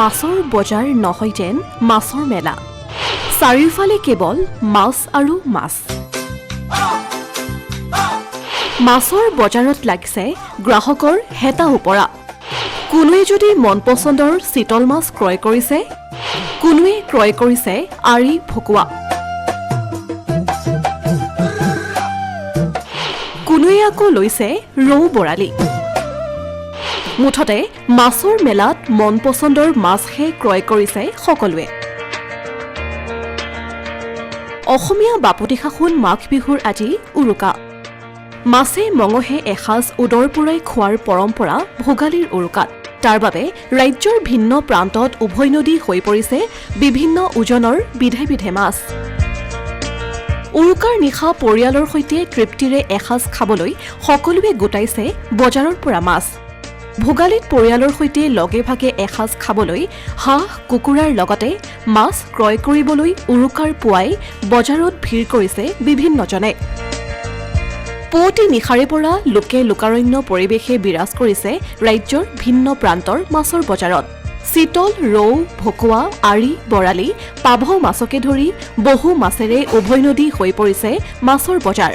মাছৰ বজাৰ নহয় যেন মাছৰ মেলা চাৰিওফালে কেৱল মাছ আৰু মাছ মাছৰ বজাৰত লাগিছে গ্ৰাহকৰ হেতা উপৰা কোনোৱে যদি মন পছন্দৰ চিতল মাছ ক্ৰয় কৰিছে কোনোৱে ক্ৰয় কৰিছে আৰি ভকুৱা কোনোৱে আকৌ লৈছে ৰৌ বৰালি মুঠতে মাছৰ মেলাত মন পছন্দৰ মাছহে ক্ৰয় কৰিছে সকলোৱে অসমীয়া বাপতিসাহোন মাঘ বিহুৰ আজি উৰুকা মাছে মঙহে এসাজ উদৰ পুৰাই খোৱাৰ পৰম্পৰা ভোগালীৰ উৰুকাত তাৰ বাবে ৰাজ্যৰ ভিন্ন প্ৰান্তত উভৈনদী হৈ পৰিছে বিভিন্ন ওজনৰ বিধে বিধে মাছ উৰুকাৰ নিশা পৰিয়ালৰ সৈতে তৃপ্তিৰে এসাজ খাবলৈ সকলোৱে গোটাইছে বজাৰৰ পৰা মাছ ভোগালীত পৰিয়ালৰ সৈতে লগে ভাগে এসাজ খাবলৈ হাঁহ কুকুৰাৰ লগতে মাছ ক্ৰয় কৰিবলৈ উৰুকাৰ পুৱাই বজাৰত ভিৰ কৰিছে বিভিন্নজনে পুৱতি নিশাৰে পৰা লোকে লোকাৰণ্য পৰিৱেশে বিৰাজ কৰিছে ৰাজ্যৰ ভিন্ন প্ৰান্তৰ মাছৰ বজাৰত চিতল ৰৌ ভকুৱা আৰি বৰালি পাভ মাছকে ধৰি বহু মাছেৰে উভৈনদী হৈ পৰিছে মাছৰ বজাৰ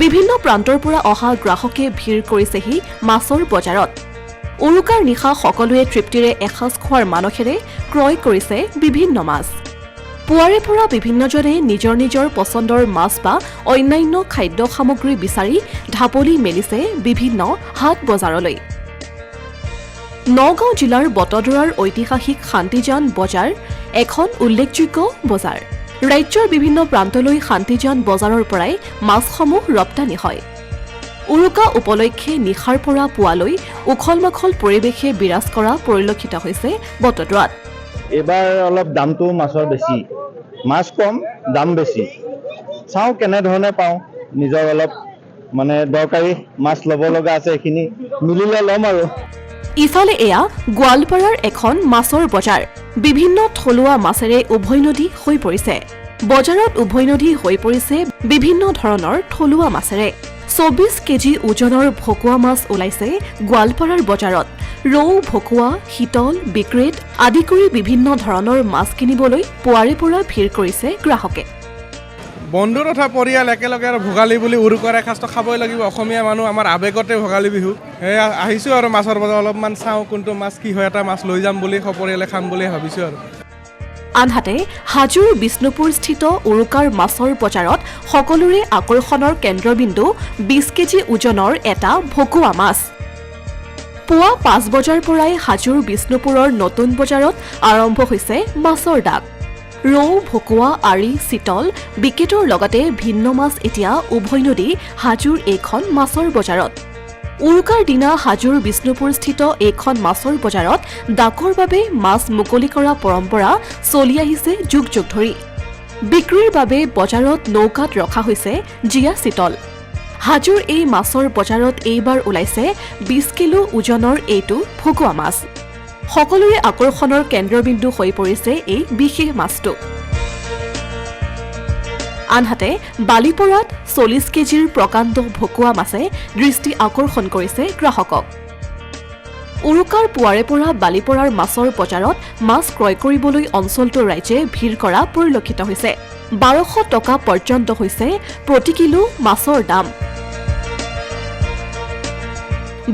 বিভিন্ন প্ৰান্তৰ পৰা অহা গ্ৰাহকে ভিৰ কৰিছেহি মাছৰ বজাৰত উৰুকাৰ নিশা সকলোৱে তৃপ্তিৰে এসাজ খোৱাৰ মানসেৰে ক্ৰয় কৰিছে বিভিন্ন মাছ পুৱাৰে পৰা বিভিন্নজনে নিজৰ নিজৰ পছন্দৰ মাছ বা অন্যান্য খাদ্য সামগ্ৰী বিচাৰি ঢাপলি মেলিছে বিভিন্ন হাট বজাৰলৈ নগাঁও জিলাৰ বটদ্ৰৱাৰ ঐতিহাসিক শান্তিজান বজাৰ এখন উল্লেখযোগ্য বজাৰ ৰাজ্যৰ বিভিন্ন প্ৰান্তলৈ শান্তিজান বজাৰৰ পৰাই মাছসমূহ ৰপ্তানি হয় উৰুকা উপলক্ষে নিশাৰ পৰা পুৱালৈ উখল মাখল পৰিৱেশে বিৰাজ কৰা পৰিলক্ষিত হৈছে বটদ্ৰৱাত এবাৰ অলপ দামটো মাছৰ বেছি মাছ কম দাম বেছি চাওঁ কেনেধৰণে পাওঁ নিজৰ অলপ মানে দৰকাৰী মাছ ল'ব লগা আছে এইখিনি মিলিলে ল'ম আৰু ইফালে এয়া গোৱালপাৰাৰ এখন মাছৰ বজাৰ বিভিন্ন থলুৱা মাছেৰে উভৈনদী হৈ পৰিছে বজাৰত উভৈনদী হৈ পৰিছে বিভিন্ন ধৰণৰ থলুৱা মাছেৰে 24 কেজি ওজনৰ ভকুৱা মাছ ওলাইছে গোৱালপাৰাৰ বজাৰত ৰৌ ভকুৱা শীতল বিক্ৰেট আদি কৰি বিভিন্ন ধৰণৰ মাছ কিনিবলৈ পুৱাৰে পৰা ভিৰ কৰিছে গ্ৰাহকে বন্ধু তথা পৰিয়াল একেলগে আৰু ভোগালী বুলি উৰুকাৰ এসাঁজটো খাবই লাগিব অসমীয়া মানুহ আমাৰ আৱেগতে ভোগালী বিহু সেয়া আহিছোঁ আৰু মাছৰ বজাৰ অলপমান চাওঁ কোনটো মাছ কি হয় এটা মাছ লৈ যাম বুলি সপৰিয়ালে খাম বুলি ভাবিছোঁ আৰু আনহাতে হাজোৰ বিষ্ণুপুৰ স্থিত উৰুকাৰ মাছৰ বজাৰত সকলোৰে আকৰ্ষণৰ কেন্দ্ৰবিন্দু 20 কেজি ওজনৰ এটা ভকুৱা মাছ পুৱা 5 বজাৰ পৰাই হাজোৰ বিষ্ণুপুৰৰ নতুন বজাৰত আৰম্ভ হৈছে মাছৰ ডাক ৰৌ ভকুৱা আৰি চিতল বিকেটৰ লগতে ভিন্ন মাছ এতিয়া উভৈনদী হাজোৰ এইখন মাছৰ বজাৰত উৰুকাৰ দিনা হাজোৰ বিষ্ণুপুৰ স্থিত এইখন মাছৰ বজাৰত ডাকৰ বাবে মাছ মুকলি কৰা পৰম্পৰা চলি আহিছে যুগ যুগ ধৰি বিক্ৰীৰ বাবে বজাৰত নৌকাত ৰখা হৈছে জিয়া চিতল হাজোৰ এই মাছৰ বজাৰত এইবাৰ ওলাইছে 20 কিলো ওজনৰ এইটো ভকুৱা মাছ সকলোৰে আকৰ্ষণৰ কেন্দ্ৰবিন্দু হৈ পৰিছে এই বিশেষ মাছটো আনহাতে বালিপৰাত 40 কেজিৰ প্ৰকাণ্ড ভকুৱা মাছে দৃষ্টি আকৰ্ষণ কৰিছে গ্ৰাহকক উৰুকাৰ পুৱাৰে পৰা বালিপৰাৰ মাছৰ বজাৰত মাছ ক্ৰয় কৰিবলৈ অঞ্চলটোৰ ৰাইজে ভিৰ কৰা পৰিলক্ষিত হৈছে 1200 টকা পৰ্যন্ত হৈছে প্ৰতি কিলো মাছৰ দাম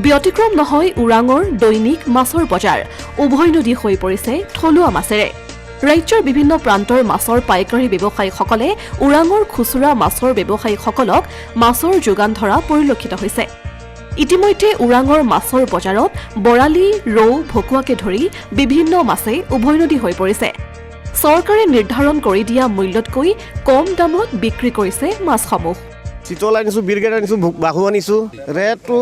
ব্যতিক্ৰম নহয় ওৰাঙৰ দৈনিক মাছৰ বজাৰ উভৈনদী হৈ পৰিছে থলুৱা মাছেৰে ৰাজ্যৰ বিভিন্ন প্ৰান্তৰ মাছৰ পাইকাৰী ব্যৱসায়ীসকলে ওৰাঙৰ খুচুৰা মাছৰ ব্যৱসায়ীসকলক মাছৰ যোগান ধৰা পৰিলক্ষিত হৈছে ইতিমধ্যে ওৰাঙৰ মাছৰ বজাৰত বৰালি ৰৌ ভকুৱাকে ধৰি বিভিন্ন মাছে উভৈনদী হৈ পৰিছে চৰকাৰে নিৰ্ধাৰণ কৰি দিয়া মূল্যতকৈ কম দামত বিক্ৰী কৰিছে মাছসমূহ চিতল আনিছোঁ বিৰগেট আনিছোঁ বাহু আনিছোঁ ৰেটটো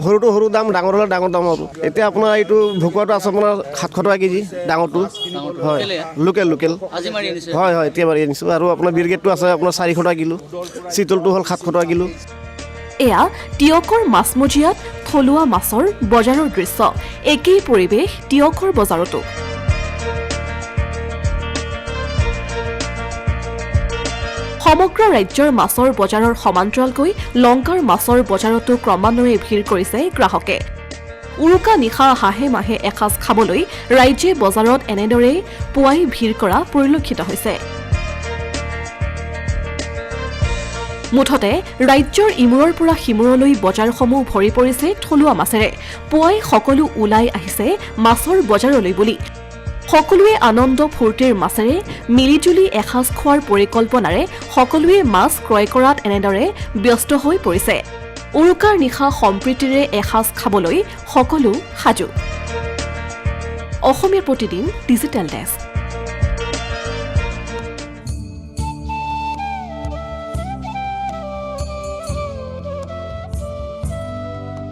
সৰুটো সৰু দাম ডাঙৰ হ'লে ডাঙৰ দাম হ'ব এতিয়া আপোনাৰ এইটো ভকুৱাটো আছে আপোনাৰ 700 টকা কেজি ডাঙৰটো হয় লোকেল হয় হয় এতিয়া মাৰি আনিছোঁ আৰু আপোনাৰ বিৰগেটটো আছে আপোনাৰ 400 টকা কিলো চিতলটো হ'ল 700 টকা কিলো এয়া টিয়কৰ মাছমজিয়াত থলুৱা মাছৰ বজাৰৰ দৃশ্য একেই পৰিৱেশ টিয়কৰ বজাৰতো সমগ্ৰ ৰাজ্যৰ মাছৰ বজাৰৰ সমান্তৰালকৈ লংকাৰ মাছৰ বজাৰতো ক্ৰমান্বয়ে ভিৰ কৰিছে গ্ৰাহকে উৰুকা নিশা হাঁহে মাহে এসাঁজ খাবলৈ ৰাইজে বজাৰত এনেদৰে পুৱাই ভিৰ কৰা পৰিলক্ষিত হৈছে। মুঠতে ৰাজ্যৰ ইমূৰৰ পৰা সিমূৰলৈ বজাৰসমূহ ভৰি পৰিছে থলুৱা মাছেৰে। পুৱাই সকলো ওলাই আহিছে মাছৰ বজাৰলৈ বুলি। সকলোৱে আনন্দ ফূৰ্তিৰ মাছেৰে মিলিজুলি এসাঁজ খোৱাৰ পৰিকল্পনাৰে সকলোৱে মাছ ক্ৰয় কৰাত এনেদৰে ব্যস্ত হৈ পৰিছে। উৰুকাৰ নিশা সম্প্ৰীতিৰে এসাঁজ খাবলৈ সকলো সাজু। Asomiya Pratidin digital desk.